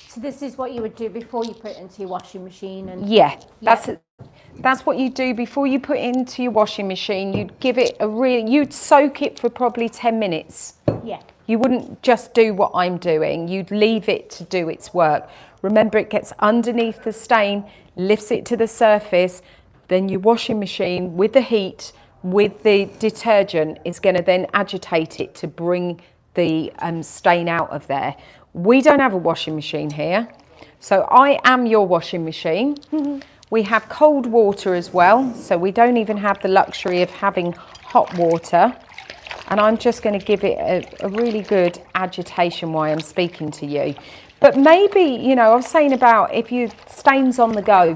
So this is what you would do before you put it into your washing machine? And That's what you do before you put it into your washing machine. You'd give it you'd soak it for probably 10 minutes. Yeah. You wouldn't just do what I'm doing. You'd leave it to do its work. Remember, it gets underneath the stain, lifts it to the surface. Then your washing machine with the heat, with the detergent, is going to then agitate it to bring the stain out of there. We don't have a washing machine here, so I am your washing machine. We have cold water as well, so we don't even have the luxury of having hot water. And I'm just going to give it a really good agitation while I'm speaking to you. But maybe, you know, I was saying about if you stains on the go,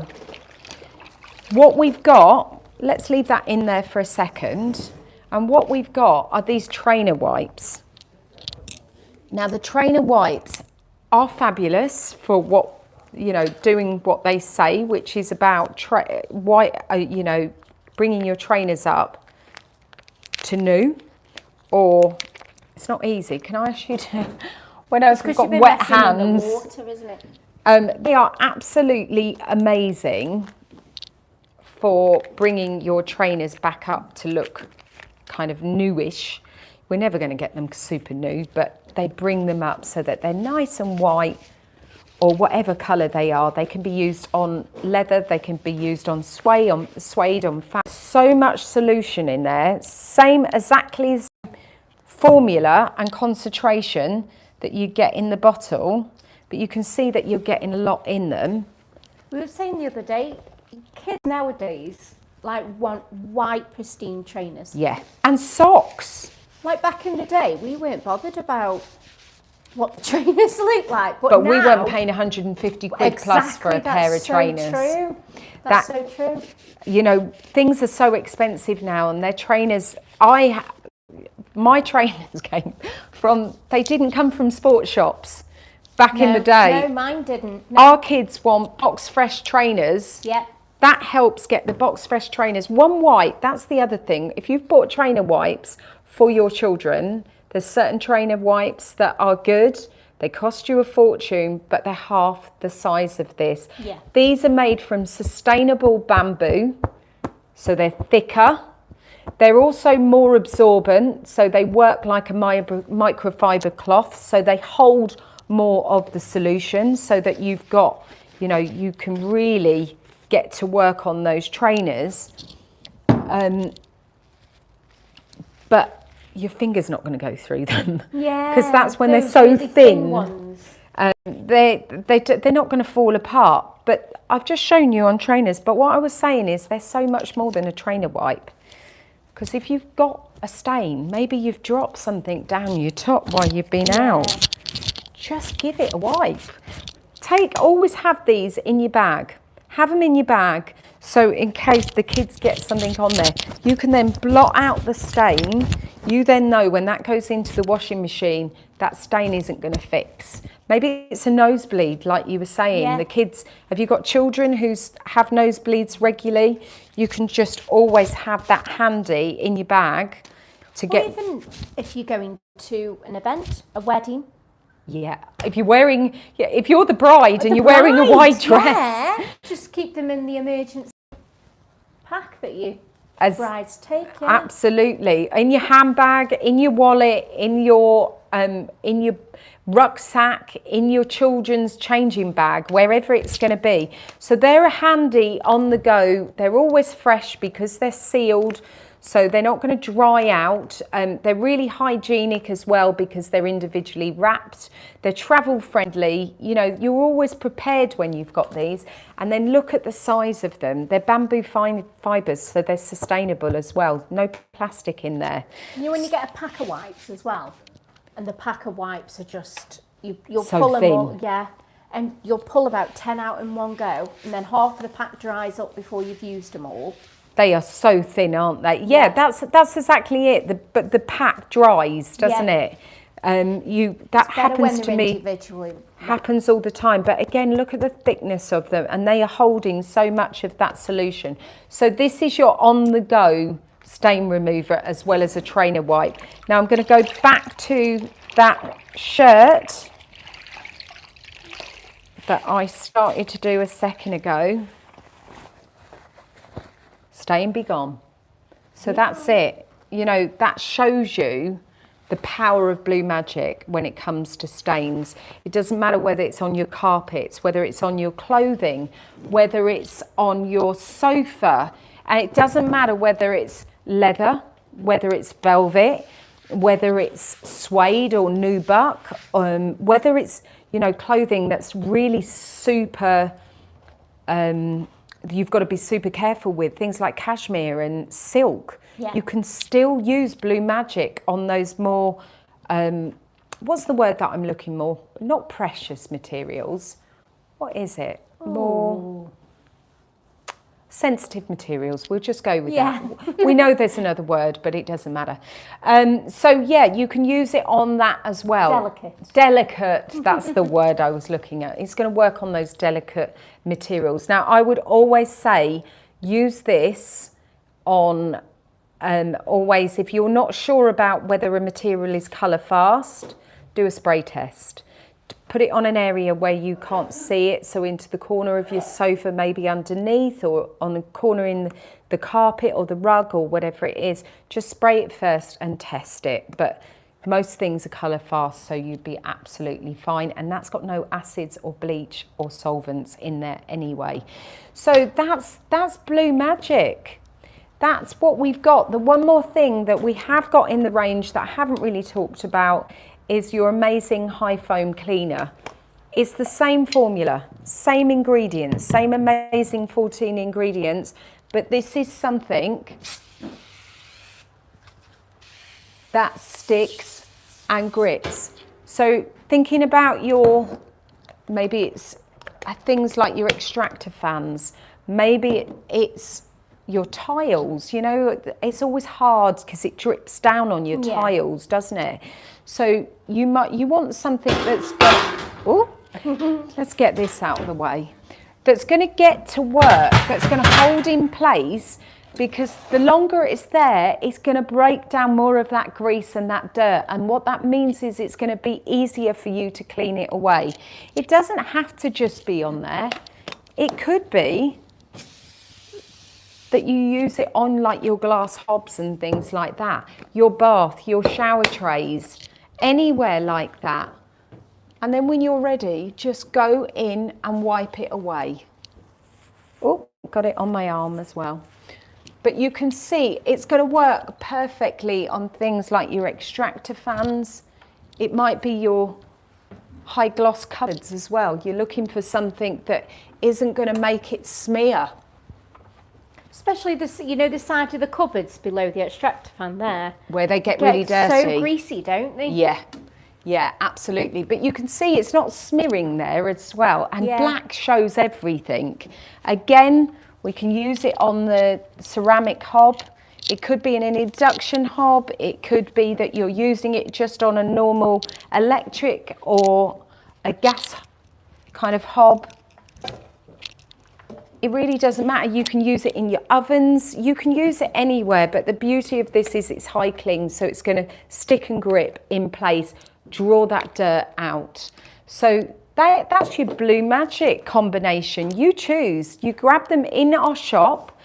what we've got, let's leave that in there for a second. And what we've got are these trainer wipes. Now the trainer wipes are fabulous for what, you know, doing what they say, which is about, you know, bringing your trainers up to new, or it's not easy. Can I ask you to, when I've got wet hands, water, isn't it? They are absolutely amazing for bringing your trainers back up to look kind of newish. We're never going to get them super new, but they bring them up so that they're nice and white, or whatever colour they are. They can be used on leather, they can be used on suede, on fabric. So much solution in there, exactly the same formula and concentration that you get in the bottle, but you can see that you're getting a lot in them. We were saying the other day, kids nowadays want white pristine trainers. Yeah, and socks. Like back in the day, we weren't bothered about what the trainers look like. But we weren't paying 150 quid plus for a pair of trainers. True. That's so true. You know, things are so expensive now, and their trainers, my trainers came from, they didn't come from sports shops back in the day. No, mine didn't. No. Our kids want box fresh trainers. Yeah. That helps get the box fresh trainers. One wipe, that's the other thing. If you've bought trainer wipes for your children, there's certain trainer wipes that are good. They cost you a fortune, but they're half the size of this. Yeah. These are made from sustainable bamboo, so they're thicker. They're also more absorbent, so they work like a microfiber cloth, so they hold more of the solution, so that you've got, you know, you can really get to work on those trainers. But your finger's not going to go through them. Yeah. Because that's when they're so really thin. ones. They're not going to fall apart. But I've just shown you on trainers. But what I was saying is they're so much more than a trainer wipe. Because if you've got a stain, maybe you've dropped something down your top while you've been out, just give it a wipe. Always have these in your bag. Have them in your bag, so in case the kids get something on there, you can then blot out the stain. You then know when that goes into the washing machine, that stain isn't going to fix. Maybe it's a nosebleed, like you were saying. Yeah. The kids, have you got children who have nosebleeds regularly? You can just always have that handy in your bag to get. Even if you're going to an event, a wedding. Yeah, if you're the bride and you're wearing a white dress, just keep them in the emergency pack that you brides take. Yeah. Absolutely, in your handbag, in your wallet, in your rucksack, in your children's changing bag, wherever it's going to be. So they're handy on the go. They're always fresh because they're sealed. So they're not going to dry out. They're really hygienic as well because they're individually wrapped. They're travel friendly. You know, you're always prepared when you've got these. And then look at the size of them. They're bamboo fibres, so they're sustainable as well. No plastic in there. You know, when you get a pack of wipes as well, and the pack of wipes are just, you'll so pull thin. them all, yeah. And you'll pull about 10 out in one go, and then half of the pack dries up before you've used them all. They are so thin, aren't they? Yeah, that's exactly it. But the pack dries, doesn't it? That happens to me. Happens all the time. But again, look at the thickness of them, and they are holding so much of that solution. So this is your on-the-go stain remover as well as a trainer wipe. Now I'm going to go back to that shirt that I started to do a second ago. Stain be gone. So that's it. You know, that shows you the power of BLUEMAGIC when it comes to stains. It doesn't matter whether it's on your carpets, whether it's on your clothing, whether it's on your sofa, and it doesn't matter whether it's leather, whether it's velvet, whether it's suede or nubuck, whether it's, you know, clothing that's really super you've got to be super careful with things like cashmere and silk. Yeah. You can still use BLUEMAGIC on those more, what's the word that I'm looking more? Not precious materials. What is it? More sensitive materials. We'll just go with that. We know there's another word, but it doesn't matter. So yeah, you can use it on that as well. Delicate, that's the word I was looking at. It's going to work on those delicate materials. Now, I would always say use this on always, if you're not sure about whether a material is colour fast, do a spray test. Put it on an area where you can't see it, so into the corner of your sofa, maybe underneath, or on the corner in the carpet or the rug or whatever it is. Just spray it first and test it. But most things are colour fast, so you'd be absolutely fine. And that's got no acids or bleach or solvents in there anyway. So that's BLUEMAGIC. That's what we've got. The one more thing that we have got in the range that I haven't really talked about is your amazing high foam cleaner. It's the same formula, same ingredients, same amazing 14 ingredients, but this is something that sticks and grips. So thinking about your, maybe it's things like your extractor fans, maybe it's your tiles, you know, it's always hard because it drips down on your tiles, doesn't it? So you want something that's got, let's get this out of the way, that's going to get to work, that's going to hold in place, because the longer it's there, it's going to break down more of that grease and that dirt. And what that means is it's going to be easier for you to clean it away. It doesn't have to just be on there. It could be that you use it on like your glass hobs and things like that, your bath, your shower trays, anywhere like that. And then when you're ready, just go in and wipe it away. Oh, got it on my arm as well. But you can see it's going to work perfectly on things like your extractor fans. It might be your high gloss cupboards as well. You're looking for something that isn't going to make it smear. Especially this, you know, the side of the cupboards below the extractor fan there. Where they get really dirty. So greasy, don't they? Yeah. Yeah, absolutely. But you can see it's not smearing there as well. And black shows everything. Again, we can use it on the ceramic hob. It could be in an induction hob. It could be that you're using it just on a normal electric or a gas kind of hob. It really doesn't matter. You can use it in your ovens. You can use it anywhere. But the beauty of this is it's high cling, so it's going to stick and grip in place, draw that dirt out. So that's your BLUEMAGIC combination. You choose. You grab them in our shop.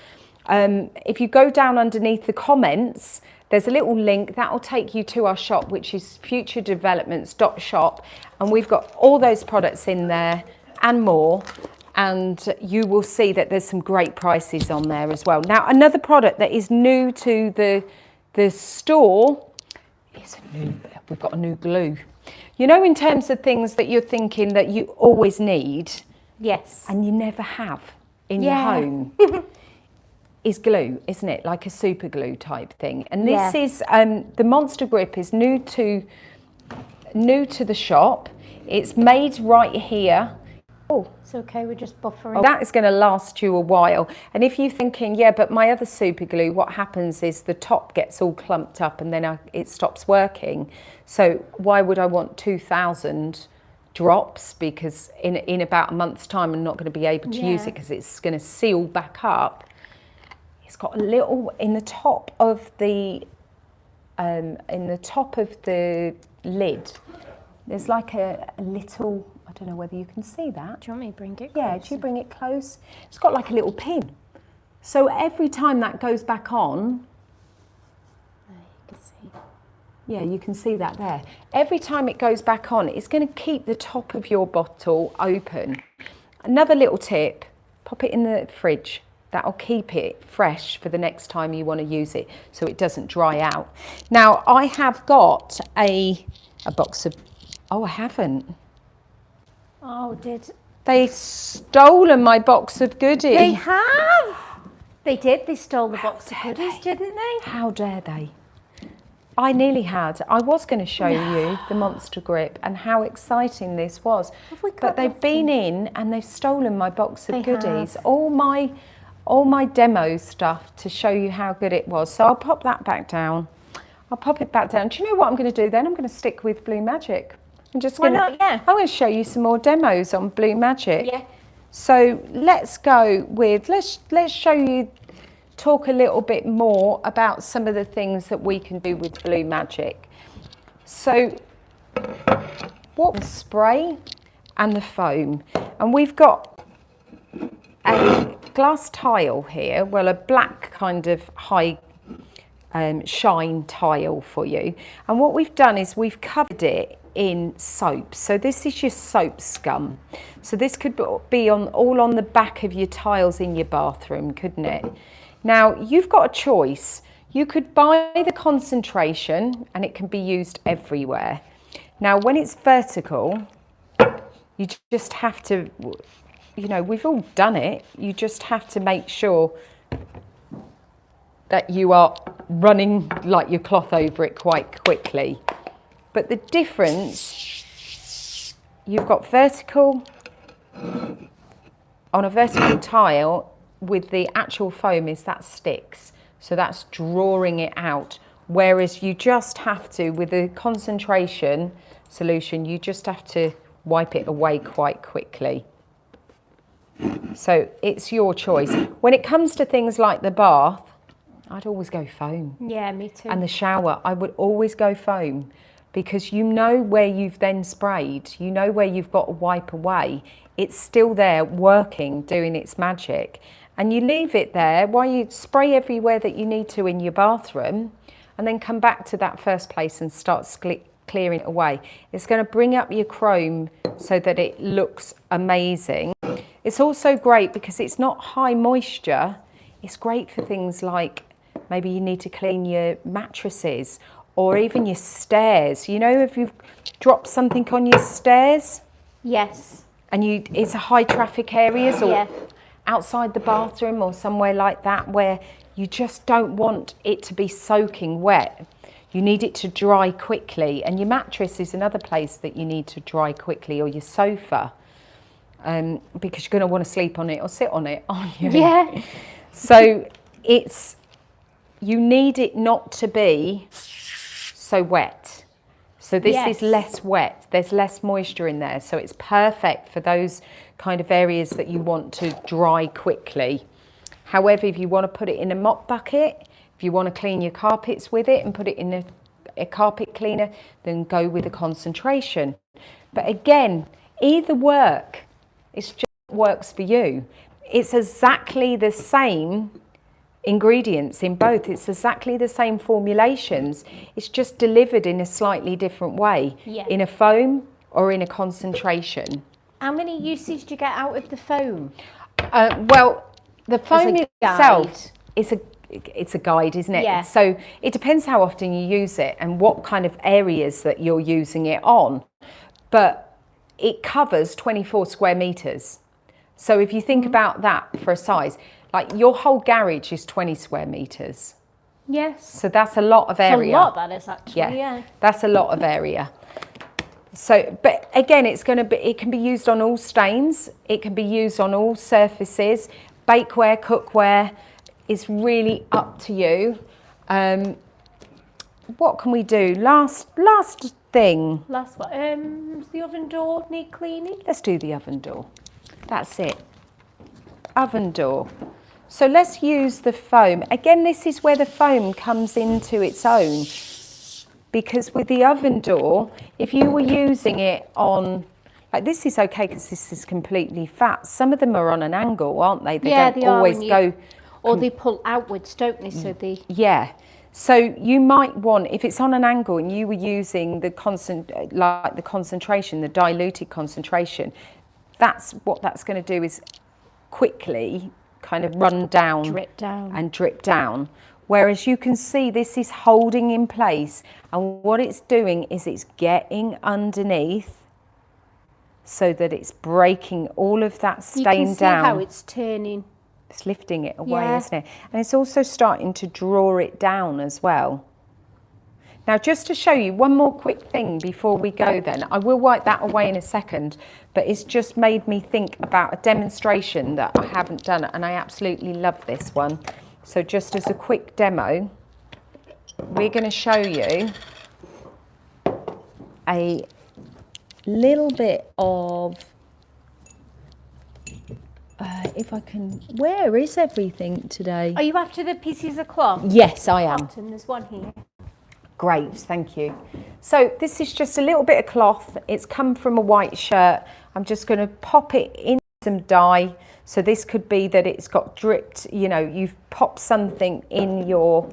If you go down underneath the comments, there's a little link that will take you to our shop, which is FUTUREDEVELOPMENTS.shop, and we've got all those products in there and more. And you will see that there's some great prices on there as well. Now, another product that is new to the store is we've got a new glue. You know, in terms of things that you're thinking that you always need, yes, and you never have in your home, is glue, isn't it? Like a super glue type thing. And this is the Monster Grip is new to the shop. It's made right here. Oh, it's okay, we're just buffering. That is going to last you a while. And if you're thinking, yeah, but my other super glue, what happens is the top gets all clumped up and then it stops working. So why would I want 2,000 drops? Because in about a month's time, I'm not going to be able to use it because it's going to seal back up. It's got a little in the top of the lid. There's like a little. I don't know whether you can see that. Do you want me to bring it close? Yeah, do you bring it close? It's got like a little pin. So every time that goes back on, you can see. Yeah, you can see that there. Every time it goes back on, it's going to keep the top of your bottle open. Another little tip, pop it in the fridge. That'll keep it fresh for the next time you want to use it so it doesn't dry out. Now, I have got a box of, oh, I haven't. Oh, They've stolen my box of goodies. They have. They did. They stole the box of goodies, didn't they? How dare they? I nearly had. I was going to show you the Monster Grip and how exciting this was. But they've been in and they've stolen my box of goodies. All my demo stuff to show you how good it was. So I'll pop that back down. I'll pop it back down. Do you know what I'm going to do then? I'm going to stick with BLUEMAGIC. I'm just going to, I'm going to show you some more demos on BLUEMAGIC. Yeah. So let's go with, let's show you, talk a little bit more about some of the things that we can do with BLUEMAGIC. So what the spray and the foam, and we've got a glass tile here, well, a black kind of high shine tile for you. And what we've done is we've covered it in soap. So this is your soap scum. So this could be all on the back of your tiles in your bathroom, couldn't it? Now, you've got a choice. You could buy the concentration and it can be used everywhere. Now, when it's vertical, you just have to, you know, we've all done it. You just have to make sure that you are running like your cloth over it quite quickly. But the difference, you've got vertical on a vertical tile with the actual foam is that sticks. So that's drawing it out. Whereas you just have to, with the concentration solution, you just have to wipe it away quite quickly. So it's your choice. When it comes to things like the bath, I'd always go foam. Yeah, me too. And the shower, I would always go foam, because you know where you've then sprayed, you know where you've got to wipe away. It's still there working, doing its magic. And you leave it there while you spray everywhere that you need to in your bathroom, and then come back to that first place and start clearing it away. It's going to bring up your chrome so that it looks amazing. It's also great because it's not high moisture. It's great for things like maybe you need to clean your mattresses or even your stairs. You know, if you've dropped something on your stairs. Yes. And it's a high traffic areas, or yeah. outside the bathroom or somewhere like that where you just don't want it to be soaking wet. You need it to dry quickly, and your mattress is another place that you need to dry quickly, or your sofa, because you're going to want to sleep on it or sit on it, aren't you? Yeah. So you need it not to be so wet. So this yes. is less wet, there's less moisture in there, so it's perfect for those kind of areas that you want to dry quickly. However, if you want to put it in a mop bucket, if you want to clean your carpets with it and put it in a carpet cleaner, then go with a concentration. But again, either work, it's just what works for you. It's exactly the same ingredients in both. It's exactly the same formulations. It's just delivered in a slightly different way, yeah. in a foam or in a concentration. How many uses do you get out of the foam? Well, the foam itself guide. it's a guide, isn't it? Yeah. So it depends how often you use it and what kind of areas that you're using it on. But it covers 24 square meters. So if you think about that for a size, like your whole garage is 20 square meters. Yes. So that's a lot of area. It's a lot, that is, actually, yeah. That's a lot of area. So, but again, it can be used on all stains. It can be used on all surfaces. Bakeware, cookware is really up to you. What can we do? Last thing. Last one. Does the oven door need cleaning? Let's do the oven door. That's it. Oven door. So let's use the foam. Again, this is where the foam comes into its own. Because with the oven door, if you were using it on, like this is okay because this is completely fat. Some of them are on an angle, aren't they? They don't always go. Or they pull outwards, don't they? So they. Yeah. So you might want, if it's on an angle and you were using the concentration, the diluted concentration, that's what that's going to do is quickly kind of run down, drip down. Whereas you can see this is holding in place, and what it's doing is it's getting underneath so that it's breaking all of that stain down. You can see how it's turning. It's lifting it away, isn't it? And it's also starting to draw it down as well. Now, just to show you one more quick thing before we go then, I will wipe that away in a second, but it's just made me think about a demonstration that I haven't done, and I absolutely love this one. So just as a quick demo, we're going to show you a little bit of, if I can, where is everything today? Are you after the pieces of cloth? Yes, I am. And there's one here. Great, thank you. So this is just a little bit of cloth. It's come from a white shirt. I'm just going to pop it in some dye. So this could be that it's got dripped, you know, you've popped something in your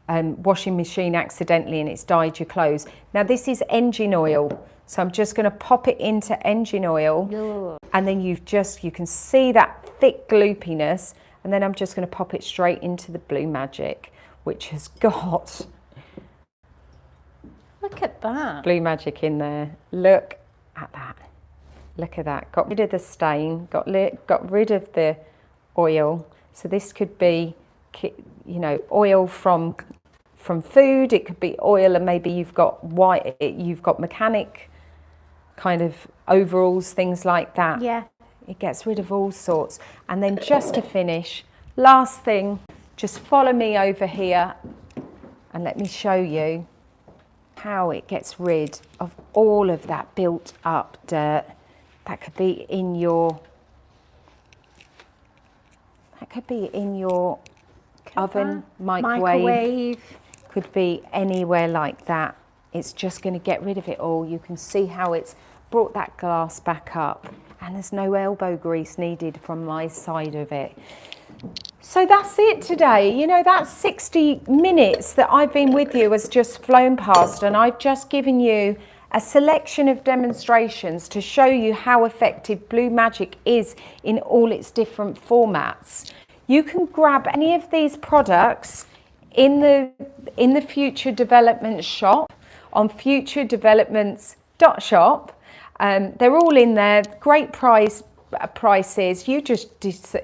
washing machine accidentally and it's dyed your clothes. Now this is engine oil. So I'm just going to pop it into engine oil. And then you can see that thick gloopiness. And then I'm just going to pop it straight into the BLUEMAGIC, which has got... Look at that. BLUEMAGIC in there. Look at that. Look at that. Got rid of the stain, got rid of the oil. So this could be, you know, oil from from food, it could be oil, and maybe you've got mechanic kind of overalls, things like that. Yeah. It gets rid of all sorts. And then just to finish, last thing, just follow me over here and let me show you how it gets rid of all of that built up dirt. That could be in your oven, microwave. Could be anywhere like that. It's just going to get rid of it all. You can see how it's brought that glass back up, and there's no elbow grease needed from my side of it. So that's it today. You know, that 60 minutes that I've been with you has just flown past, and I've just given you a selection of demonstrations to show you how effective BLUEMAGIC is in all its different formats. You can grab any of these products in the Future Development shop on futuredevelopments.shop. They're all in there, great prices. You just,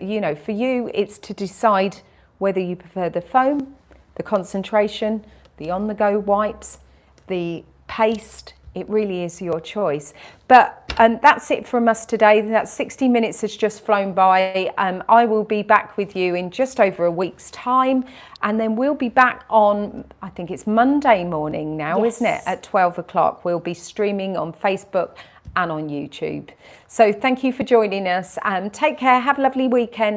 you know, for you, it's to decide whether you prefer the foam, the concentration, the on-the-go wipes, the paste. It really is your choice. But that's it from us today. That 60 minutes has just flown by. I will be back with you in just over a week's time. And then we'll be back on, I think it's Monday morning now, yes, isn't it? At 12 o'clock. We'll be streaming on Facebook and on YouTube. So thank you for joining us. Take care. Have a lovely weekend.